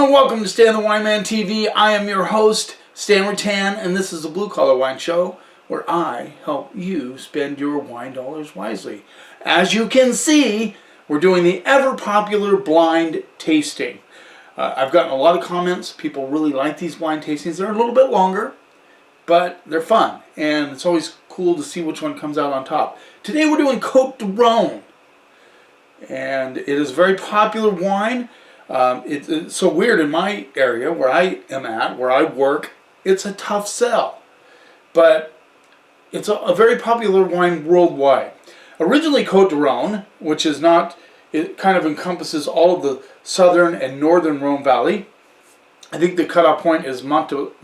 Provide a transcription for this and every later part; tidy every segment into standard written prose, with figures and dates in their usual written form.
and welcome to Stan the Wine Man TV. I am your host, Stan Rattan, and this is the Blue Collar Wine Show, where I help you spend your wine dollars wisely. As you can see, we're doing the ever-popular blind tasting. I've gotten a lot of comments. People really like these blind tastings. They're a little bit longer, but they're fun, and it's always cool to see which one comes out on top. Today we're doing Cotes du Rhone, and it is a very popular wine. It's so weird in my area where I am at, where I work. It's a tough sell, but it's a very popular wine worldwide. Originally Cotes du Rhone, which is not, it kind of encompasses all of the southern and northern Rhone Valley. I think the cutoff point is Montélimar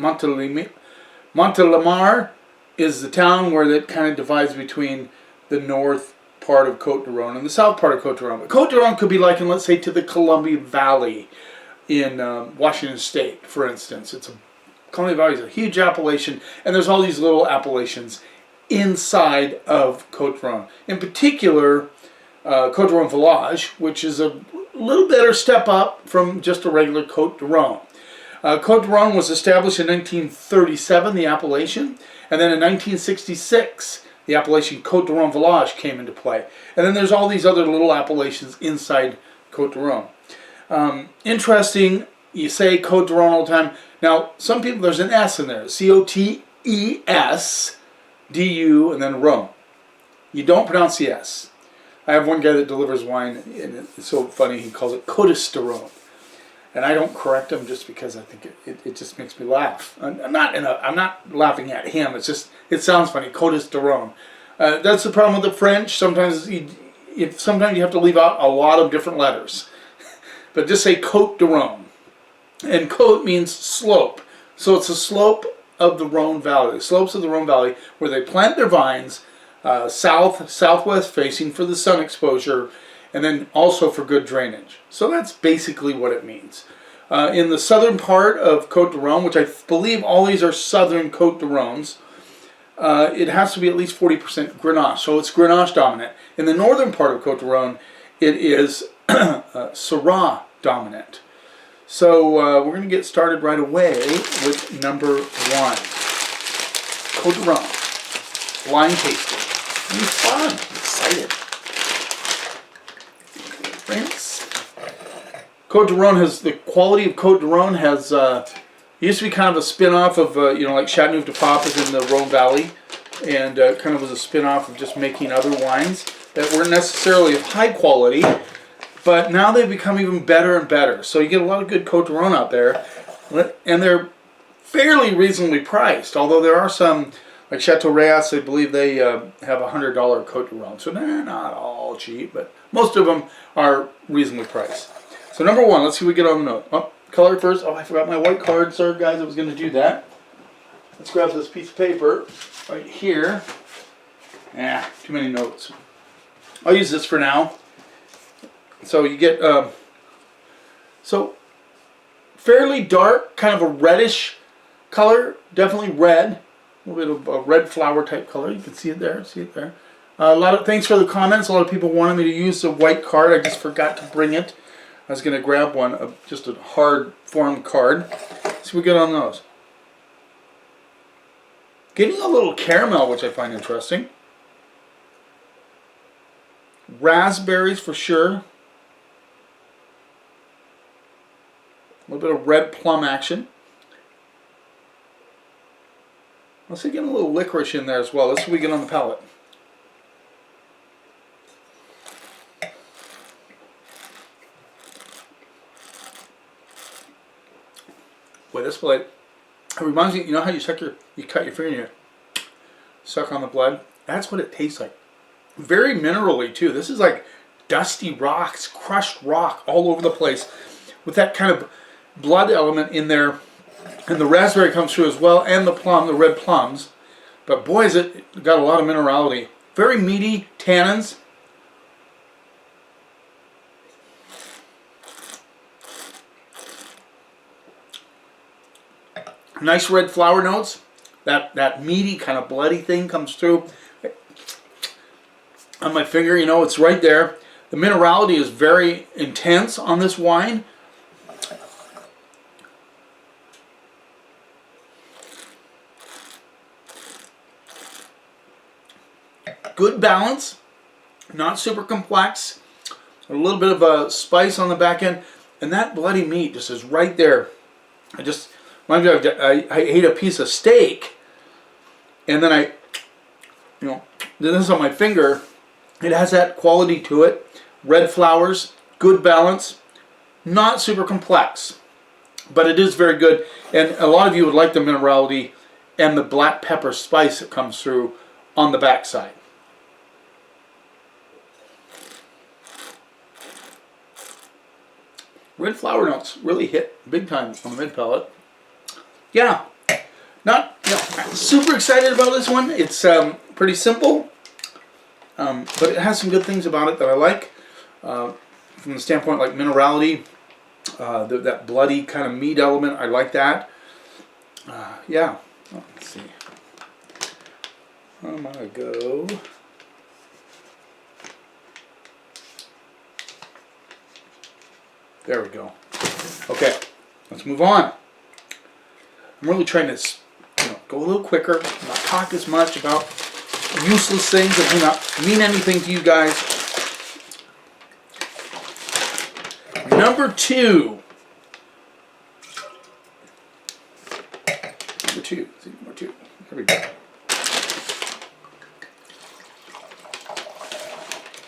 is the town where it kind of divides between the north part of Cotes du Rhone and the south part of Cotes du Rhone. But Cotes du Rhone could be likened, let's say, to the Columbia Valley in Washington State, for instance. Columbia Valley is a huge appellation, and there's all these little appellations inside of Cotes du Rhone. In particular, Cotes du Rhone Village, which is a little better step up from just a regular Cotes du Rhone. Cotes du Rhone was established in 1937, the appellation, and then in 1966, the appellation Cotes du Rhone Village came into play. And then there's all these other little appellations inside Cotes du Rhone. Interesting, you say Cotes du Rhone all the time. Now, some people, there's an S in there. C-O-T-E-S, D-U, and then Rhone. You don't pronounce the S. I have one guy that delivers wine, and it's so funny, he calls it Cotes du Rhone. And I don't correct him just because I think it just makes me laugh. I'm not laughing at him. It's just, it sounds funny. Cotes du Rhone. That's the problem with the French. Sometimes you have to leave out a lot of different letters. But just say Cotes du Rhone. And Cote means slope. So it's a slope of the Rhone Valley. The slopes of the Rhone Valley where they plant their vines southwest facing for the sun exposure, and then also for good drainage. So that's basically what it means. In the southern part of Cotes du Rhone, which I believe all these are southern Cotes du Rhones, it has to be at least 40% Grenache, so it's Grenache dominant. In the northern part of Cotes du Rhone, it is Syrah dominant. So we're going to get started right away with number one. Cotes du Rhone, blind tasting. It'll be fun, I'm excited. Rinse. Cotes du Rhone has, the quality of Cotes du Rhone has, used to be kind of a spin-off of, like Châteauneuf-du-Pape is in the Rhone Valley, and kind of was a spin-off of just making other wines that weren't necessarily of high quality, but now they've become even better and better. So you get a lot of good Cotes du Rhone out there, and they're fairly reasonably priced, although there are some, like Chateau Reyes, I believe they have a $100 Cotes du Rhone, so they're not all cheap, but most of them are reasonably priced. So number one, let's see what we get on the note. Oh, color first. Oh, I forgot my white card. Sorry, guys, I was going to do that. Let's grab this piece of paper right here. Too many notes. I'll use this for now. So you get, so fairly dark, kind of a reddish color, definitely red. A little bit of a red flower type color. You can see it there. See it there. A lot of thanks for the comments. A lot of people wanted me to use the white card. I just forgot to bring it. I was going to grab one, just a hard form card. See what we get on those. Getting a little caramel, which I find interesting. Raspberries for sure. A little bit of red plum action. Let's see, getting a little licorice in there as well. Let's see what we get on the palate. Boy, this blood, it reminds me, you know how you cut your finger and you suck on the blood? That's what it tastes like. Very minerally too. This is like dusty rocks, crushed rock all over the place with that kind of blood element in there. And the raspberry comes through as well, and the plum, the red plums. But boy, is it got a lot of minerality. Very meaty tannins. Nice red flower notes. That meaty kind of bloody thing comes through. On my finger, you know, it's right there. The minerality is very intense on this wine. good balance, not super complex, a little bit of a spice on the back end, and that bloody meat just is right there. I just, mind you, I ate a piece of steak, and then I, did this on my finger. It has that quality to it. Red flowers, good balance, not super complex, but it is very good. And a lot of you would like the minerality and the black pepper spice that comes through on the backside. Red flower notes really hit big time on the mid palate. Yeah, not super excited about this one. It's pretty simple, but it has some good things about it that I like. From the standpoint like minerality, that bloody kind of meat element, I like that. Yeah, let's see. I'm gonna go. There we go. Okay, let's move on. I'm really trying to go a little quicker, not talk as much about useless things that do not mean anything to you guys. Number two. Number two. Here we go.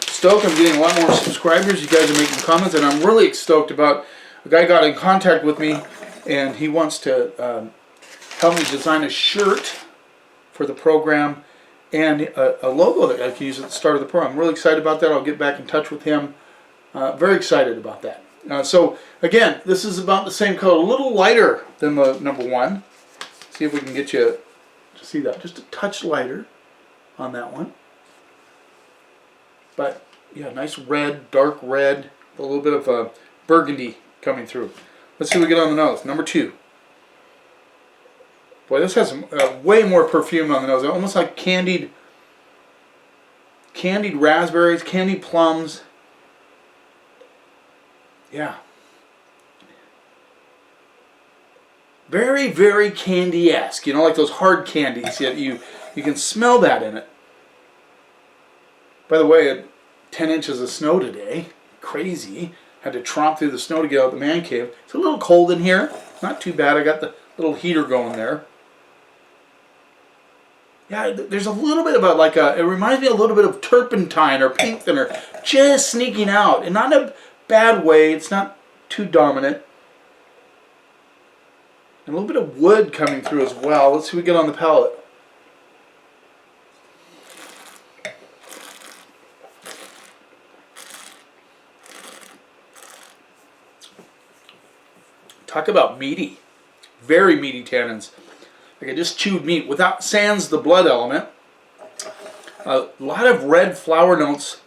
Stoked, I'm getting a lot more subscribers. You guys are making comments, and I'm really stoked about a guy got in contact with me, and he wants to help me design a shirt for the program and a logo that I can use at the start of the program. I'm really excited about that. I'll get back in touch with him. Very excited about that. So again, this is about the same color, a little lighter than the number one. See if we can get you to see that. Just a touch lighter on that one. But yeah, nice red, dark red, a little bit of a burgundy coming through. Let's see what we get on the nose. Number two. Boy, this has way more perfume on the nose. Almost like candied raspberries, candied plums. Yeah. Very, very candy-esque. Like those hard candies. Yet you can smell that in it. By the way, 10 inches of snow today. Crazy. Had to tromp through the snow to get out of the man cave. It's a little cold in here. Not too bad. I got the little heater going there. Yeah, there's a little bit about it reminds me a little bit of turpentine or paint thinner just sneaking out. And not in a bad way. It's not too dominant. And a little bit of wood coming through as well. Let's see what we get on the palate. Talk about meaty. Very meaty tannins. Like I just chewed meat without sans the blood element. A lot of red flower notes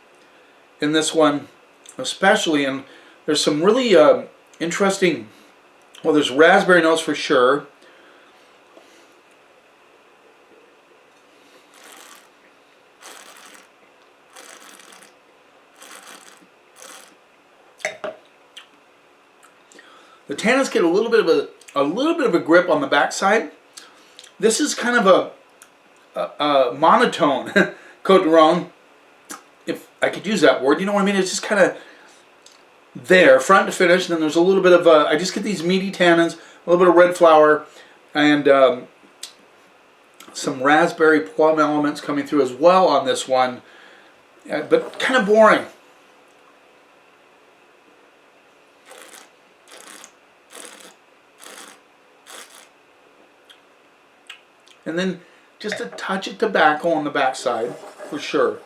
in this one, especially, and there's some really interesting, well, there's raspberry notes for sure. The tannins get a little bit of a grip on the backside. This is kind of a monotone Cotes du Rhone, if I could use that word. You know what I mean? It's just kind of there, front to finish. And then there's a little bit of I just get these meaty tannins, a little bit of red flower, and some raspberry plum elements coming through as well on this one, but kind of boring. And then just a touch of tobacco on the backside, for sure.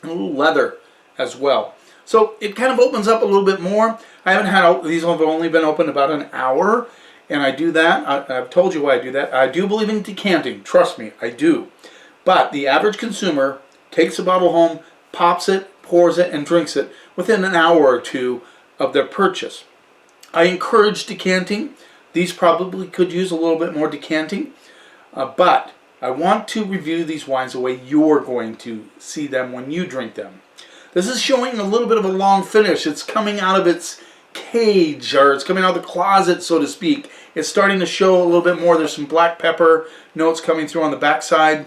And a little leather as well. So it kind of opens up a little bit more. I haven't had, these have only been open about an hour. And I do that. I've told you why I do that. I do believe in decanting. Trust me, I do. But the average consumer takes a bottle home, pops it, pours it, and drinks it within an hour or two of their purchase. I encourage decanting. These probably could use a little bit more decanting. But I want to review these wines the way you're going to see them when you drink them. This is showing a little bit of a long finish. It's coming out of its cage, or it's coming out of the closet, so to speak. It's starting to show a little bit more. There's some black pepper notes coming through on the backside.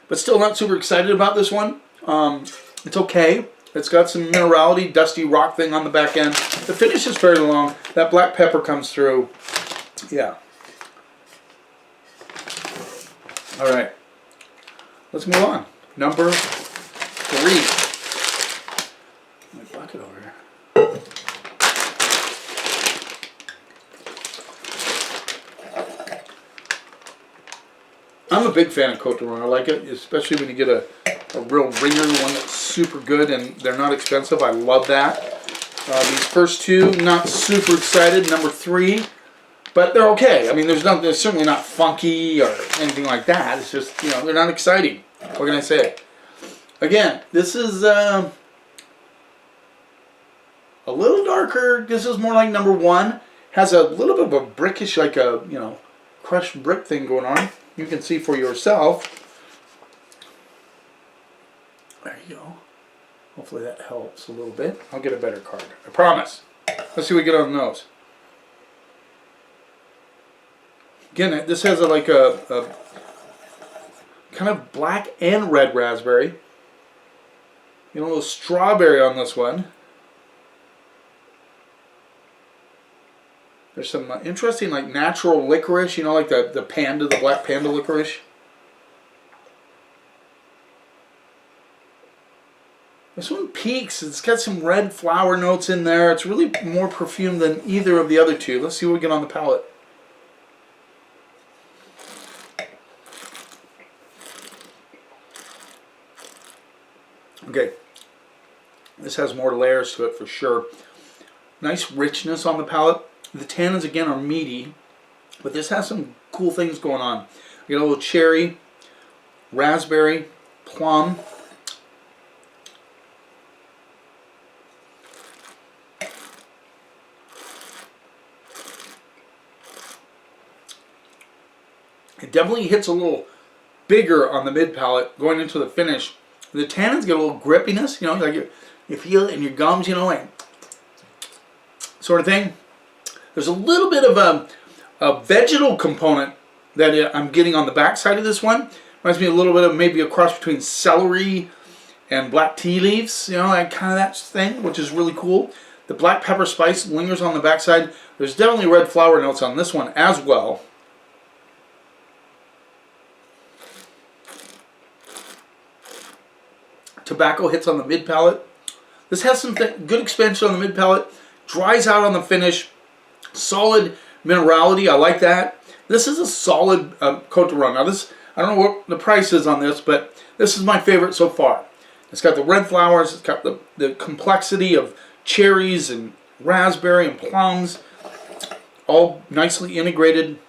but still not super excited about this one. It's okay. It's got some minerality, dusty rock thing on the back end. The finish is fairly long. That black pepper comes through. Yeah. All right. Let's move on. Number 3. My bucket over here. I'm a big fan of Cotes du Rhone. I like it, especially when you get a real ringer, one that's super good, and they're not expensive. I love that. These first two, not super excited. Number 3, but they're okay. I mean, they're certainly not funky or anything like that. It's just, you know, they're not exciting. What can I say? Again, this is a little darker. This is more like number 1. Has a little bit of a brickish, like a, you know, crushed brick thing going on. You can see for yourself. There you go. Hopefully that helps a little bit. I'll get a better card. I promise. Let's see what we get on the nose. Again, this has like a kind of black and red raspberry. You know, a little strawberry on this one. There's some interesting, like, natural licorice, you know, like the panda, the black panda licorice. This one peaks. It's got some red flower notes in there. It's really more perfumed than either of the other two. Let's see what we get on the palate. Okay. This has more layers to it for sure. Nice richness on the palate. The tannins, again, are meaty, but this has some cool things going on. You get a little cherry, raspberry, plum. It definitely hits a little bigger on the mid palate going into the finish. The tannins get a little grippiness, you know, like you feel it in your gums, you know, like sort of thing. There's a little bit of a vegetal component that I'm getting on the back side of this one. Reminds me a little bit of maybe a cross between celery and black tea leaves, you know, like kind of that thing, which is really cool. The black pepper spice lingers on the back side. There's definitely red flower notes on this one as well. Tobacco hits on the mid palate. This has some good expansion on the mid palate. Dries out on the finish. Solid minerality. I like that. This is a solid Cotes du Rhone. Now this, I don't know what the price is on this, but this is my favorite so far. It's got the red flowers. It's got the complexity of cherries and raspberry and plums. All nicely integrated.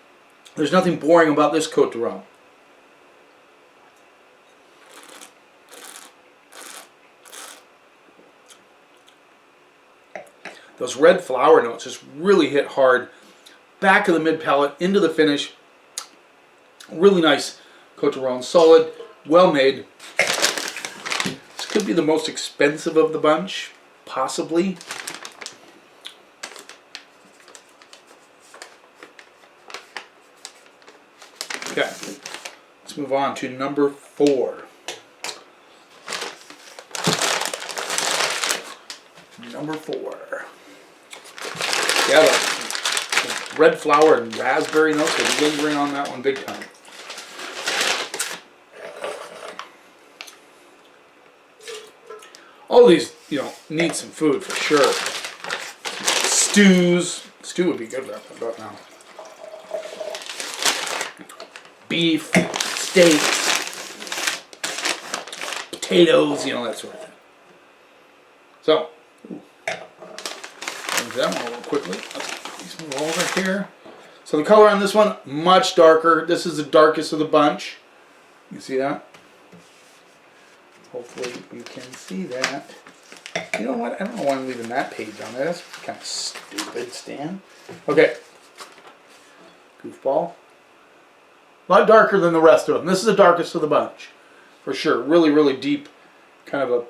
There's nothing boring about this Cotes du Rhone. Those red flower notes just really hit hard. Back of the mid palate into the finish. Really nice Cotes du Rhone. Solid, well made. This could be the most expensive of the bunch, possibly. Okay, let's move on to number 4. Number 4. Yeah, the red flower and raspberry notes are lingering on that one big time. All these, you know, need some food for sure. Stews. Stew would be good about now. Beef, steaks, potatoes, you know, that sort of thing. So, that one a little quickly. Let's move over here. So the color on this one, much darker. This is the darkest of the bunch. You see that? Hopefully you can see that. You know what? I don't know why I'm leaving that page on there. That's kind of stupid, Stan. Okay. Goofball. A lot darker than the rest of them. This is the darkest of the bunch. For sure. Really, really deep. Kind of a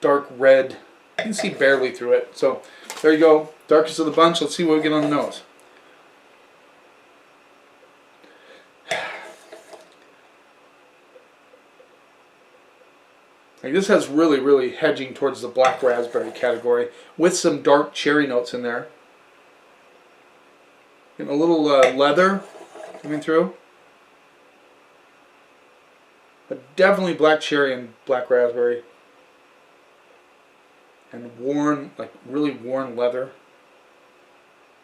dark red. You can see barely through it. So there you go. Darkest of the bunch. Let's see what we get on the nose. Like this has really hedging towards the black raspberry category with some dark cherry notes in there. And a little leather coming through. But definitely black cherry and black raspberry. And worn, like really worn leather.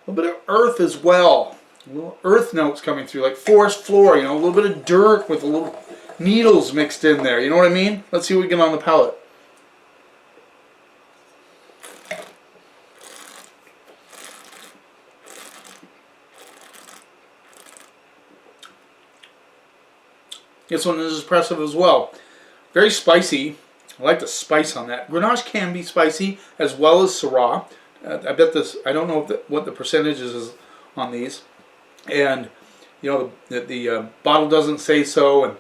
A little bit of earth as well. Little earth notes coming through, like forest floor, you know, a little bit of dirt with a little needles mixed in there. You know what I mean? Let's see what we get on the palate. This one is impressive as well. Very spicy. I like the spice on that. Grenache can be spicy as well as Syrah. I bet this, I don't know what the percentages is on these. And, you know, the bottle doesn't say so, and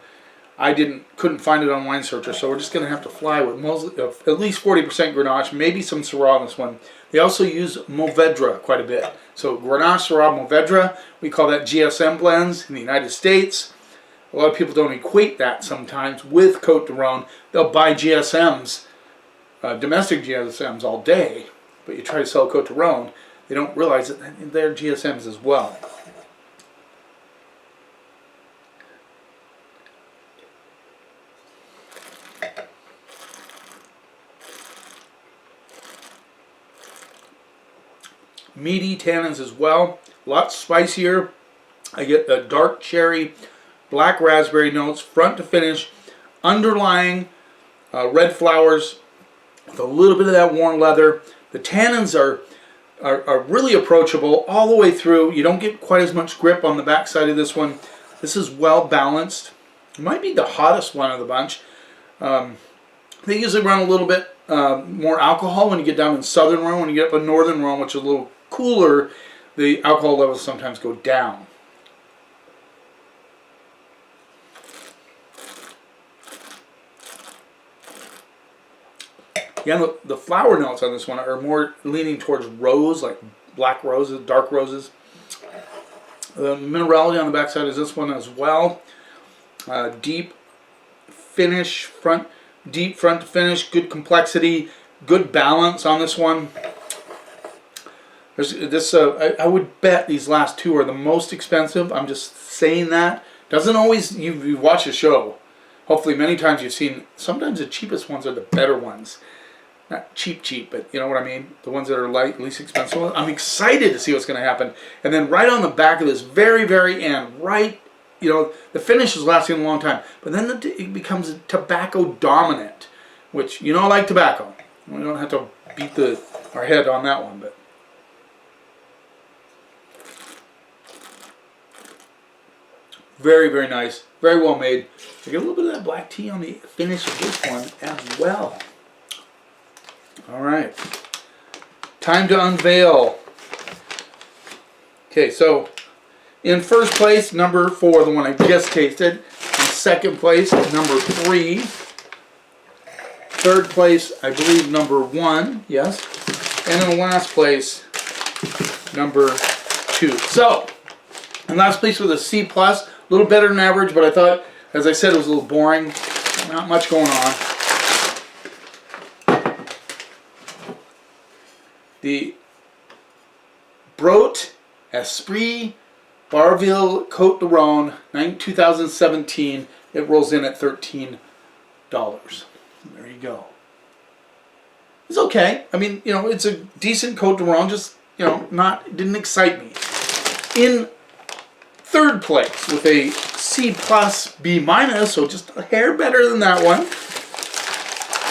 I couldn't find it on Wine Searcher, so we're just going to have to fly with mostly, at least 40% Grenache, maybe some Syrah on this one. They also use Mourvedre quite a bit. So Grenache, Syrah, Mourvedre, we call that GSM blends in the United States. A lot of people don't equate that sometimes with Cotes du Rhone. They'll buy GSMs, domestic GSMs all day, but you try to sell Cotes du Rhone, they don't realize that they're GSMs as well. Meaty tannins as well, a lot spicier. I get the dark cherry, black raspberry notes, front to finish, underlying red flowers with a little bit of that worn leather. The tannins are really approachable all the way through. You don't get quite as much grip on the back side of this one. This is well balanced. It might be the hottest one of the bunch. They usually run a little bit more alcohol when you get down in southern Rhone. When you get up in northern Rhone, which is a little cooler, the alcohol levels sometimes go down. Yeah, the flower notes on this one are more leaning towards rose, like black roses, dark roses. The minerality on the backside is this one as well. Deep finish, deep front to finish, good complexity, good balance on this one. There's this. I would bet these last two are the most expensive. I'm just saying that. Doesn't always. You watch the show. Hopefully, many times you've seen. Sometimes the cheapest ones are the better ones. Not cheap, but you know what I mean? The ones that are least expensive. I'm excited to see what's going to happen. And then right on the back of this very end, right, you know, the finish is lasting a long time. But then it becomes tobacco dominant, which, you know, I like tobacco. We don't have to beat our head on that one, but. Very nice. Very well made. I get a little bit of that black tea on the finish of this one as well. Alright, time to unveil. Okay, so in first place, number 4, the one I just tasted. In second place, number 3. Third place, I believe, number 1, yes. And in last place, number 2. So, in last place with a C+, a little better than average, but I thought, as I said, it was a little boring. Not much going on. The Brot Esprit Barville Cotes du Rhone 2017. It rolls in at $13. There you go. It's okay. I mean, you know, it's a decent Cotes du Rhone. Just, you know, didn't excite me. In third place with a C+, B-, so just a hair better than that one,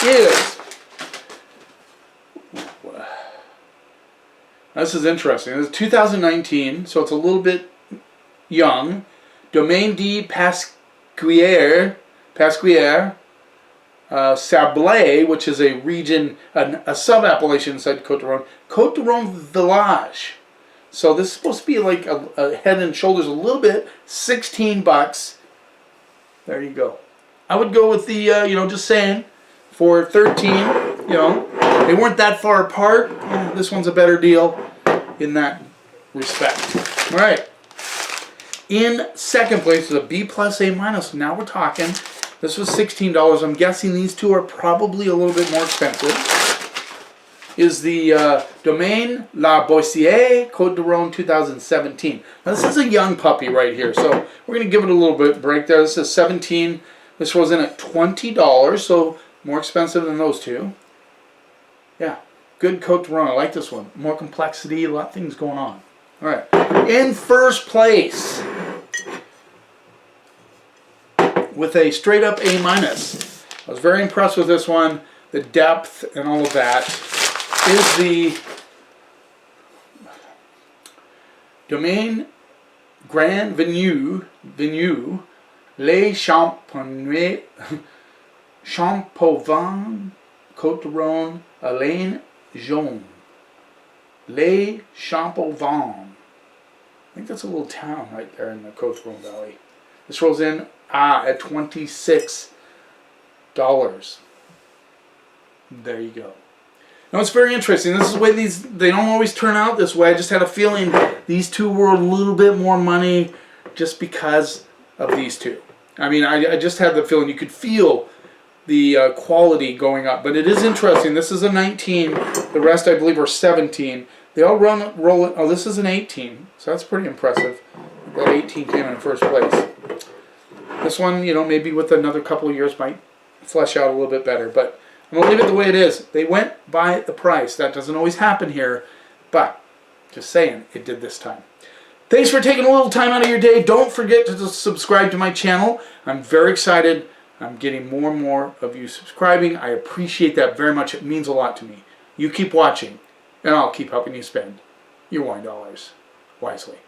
is. This is interesting. This is 2019, so it's a little bit young. Domaine de Pasquier, Sablé, which is a region, a sub-appellation inside Cotes du Rhone. Cotes du Rhone Village. So this is supposed to be like a head and shoulders a little bit. $16. There you go. I would go with the, you know, just saying, for 13, you know. They weren't that far apart. Yeah, this one's a better deal in that respect. All right. In second place is a B+, A-. Now we're talking. This was $16. I'm guessing these two are probably a little bit more expensive. Is the Domaine La Boissière Cotes du Rhone 2017. Now this is a young puppy right here, so we're going to give it a little bit break there. This is 17. This was in at $20, so more expensive than those two. Yeah, good Cotes du Rhone. I like this one. More complexity, a lot of things going on. All right, in first place, with a straight up A-. I was very impressed with this one. The depth and all of that is the Domaine Grand Venue Les Champouvin Cotes du Rhone Alain Jaune. Les Champouvin. I think that's a little town right there in the Cotes du Rhone Valley. This rolls in at $26. There you go. Now it's very interesting. This is the way they don't always turn out this way. I just had a feeling these two were a little bit more money just because of these two. I mean, I just had the feeling you could feel the quality going up. But it is interesting. This is a 19. The rest, I believe, are 17. They all roll it. Oh, this is an 18. So that's pretty impressive. That 18 came in first place. This one, you know, maybe with another couple of years might flesh out a little bit better. But I'm going to leave it the way it is. They went by the price. That doesn't always happen here. But just saying, it did this time. Thanks for taking a little time out of your day. Don't forget to subscribe to my channel. I'm very excited. I'm getting more and more of you subscribing. I appreciate that very much. It means a lot to me. You keep watching, and I'll keep helping you spend your wine dollars wisely.